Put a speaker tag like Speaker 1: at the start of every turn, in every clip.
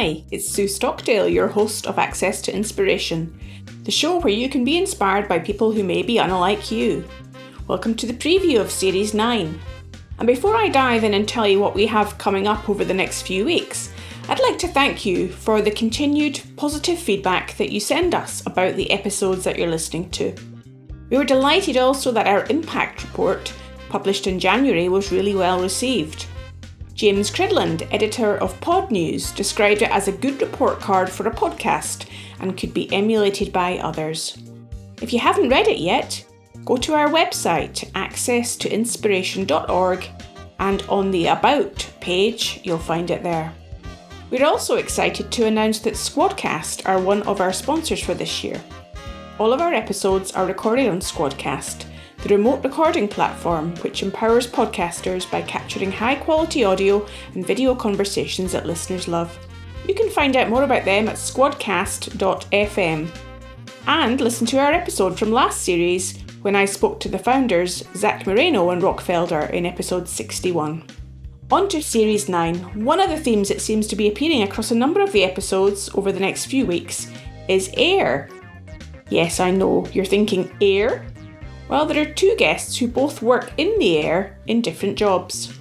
Speaker 1: Hi, it's Sue Stockdale, your host of Access to Inspiration, the show where you can be inspired by people who may be unlike you. Welcome to the preview of Series 9. And before I dive in and tell you what we have coming up over the next few weeks, I'd like to thank you for the continued positive feedback that you send us about the episodes that you're listening to. We were delighted also that our impact report, published in January, was really well received. James Cridland, editor of Pod News, described it as a good report card for a podcast and could be emulated by others. If you haven't read it yet, go to our website, accesstoinspiration.org, and on the About page, you'll find it there. We're also excited to announce that Squadcast are one of our sponsors for this year. All of our episodes are recorded on Squadcast, the remote recording platform which empowers podcasters by capturing high-quality audio and video conversations that listeners love. You can find out more about them at squadcast.fm. And listen to our episode from last series when I spoke to the founders, Zach Moreno and Rockfelder, in episode 61. On to Series 9. One of the themes that seems to be appearing across a number of the episodes over the next few weeks is air. Yes, I know, you're thinking air? Well, there are two guests who both work in the air in different jobs.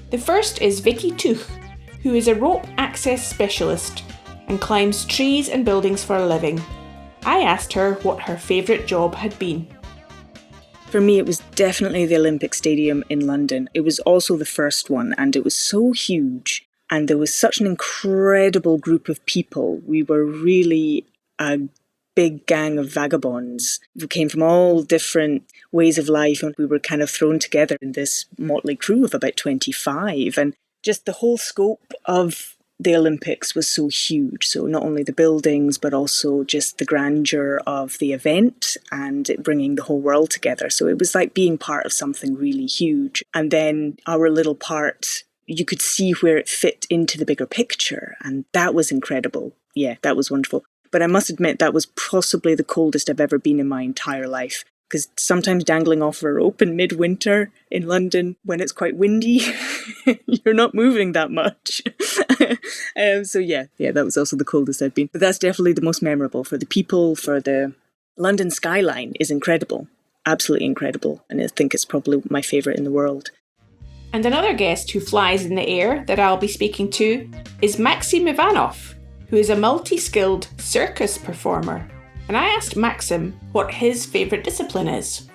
Speaker 1: The first is Vicki Tough, who is a rope access specialist and climbs trees and buildings for a living. I asked her what her favourite job had been.
Speaker 2: For me, it was definitely the Olympic Stadium in London. It was also the first one, and it was so huge. And there was such an incredible group of people. We were really a big gang of vagabonds. We came from all different ways of life, and we were kind of thrown together in this motley crew of about 25. And just the whole scope of the Olympics was so huge. So not only the buildings, but also just the grandeur of the event and it bringing the whole world together. So it was like being part of something really huge. And then our little part, you could see where it fit into the bigger picture. And that was incredible. Yeah, that was wonderful. But I must admit that was possibly the coldest I've ever been in my entire life. Because sometimes dangling off a rope in midwinter in London, when it's quite windy, you're not moving that much. So yeah, that was also the coldest I've been. But that's definitely the most memorable. For the people, for the London skyline is incredible. Absolutely incredible. And I think it's probably my favourite in the world.
Speaker 1: And another guest who flies in the air that I'll be speaking to is Maxim Ivanov, who is a multi-skilled circus performer. And I asked Maxim what his favourite discipline is.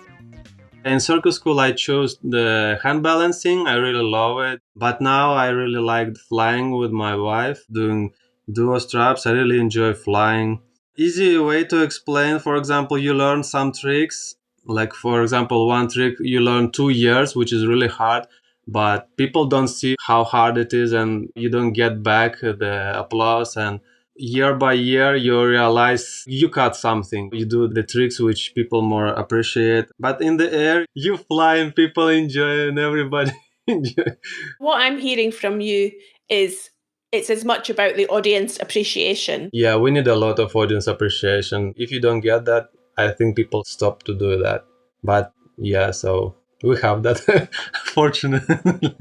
Speaker 3: In circus school, I chose the hand balancing. I really love it. But now I really like flying with my wife, doing duo straps. I really enjoy flying. Easy way to explain, for example, you learn some tricks. Like, for example, one trick you learn 2 years, which is really hard. But people don't see how hard it is and you don't get back the applause. And year by year, you realize you got something. You do the tricks which people more appreciate. But in the air, you fly and people enjoy and everybody enjoy.
Speaker 1: What I'm hearing from you is it's as much about the audience appreciation.
Speaker 3: Yeah, we need a lot of audience appreciation. If you don't get that, I think people stop to do that. But yeah, so we have that, fortunately.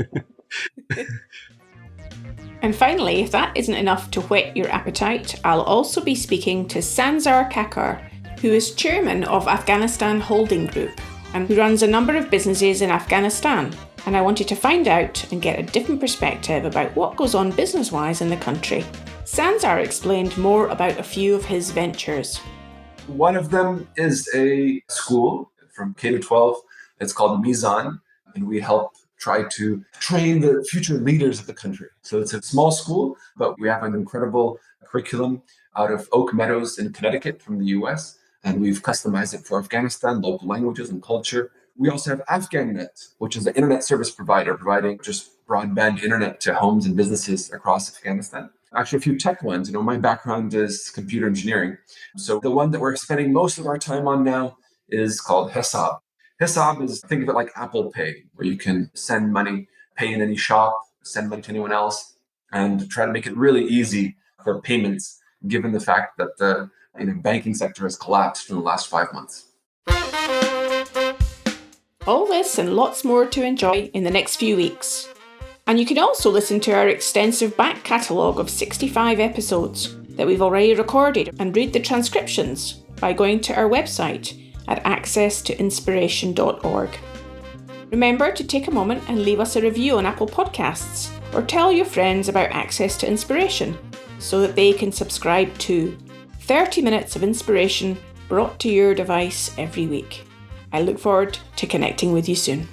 Speaker 1: And finally, if that isn't enough to whet your appetite, I'll also be speaking to Sanzar Kakar, who is chairman of Afghanistan Holding Group and who runs a number of businesses in Afghanistan. And I wanted to find out and get a different perspective about what goes on business-wise in the country. Sanzar explained more about a few of his ventures.
Speaker 4: One of them is a school from K to 12. It's called Mizan, and we help try to train the future leaders of the country. So it's a small school, but we have an incredible curriculum out of Oak Meadows in Connecticut from the US, and we've customized it for Afghanistan, local languages and culture. We also have AfghanNet, which is an internet service provider providing just broadband internet to homes and businesses across Afghanistan. Actually, a few tech ones. My background is computer engineering. So the one that we're spending most of our time on now is called Hesab. Hesab is, think of it like Apple Pay, where you can send money, pay in any shop, send money to anyone else, and try to make it really easy for payments, given the fact that the banking sector has collapsed in the last 5 months.
Speaker 1: All this and lots more to enjoy in the next few weeks. And you can also listen to our extensive back catalogue of 65 episodes that we've already recorded and read the transcriptions by going to our website at accesstoinspiration.org. Remember to take a moment and leave us a review on Apple Podcasts or tell your friends about Access to Inspiration so that they can subscribe to 30 minutes of inspiration brought to your device every week. I look forward to connecting with you soon.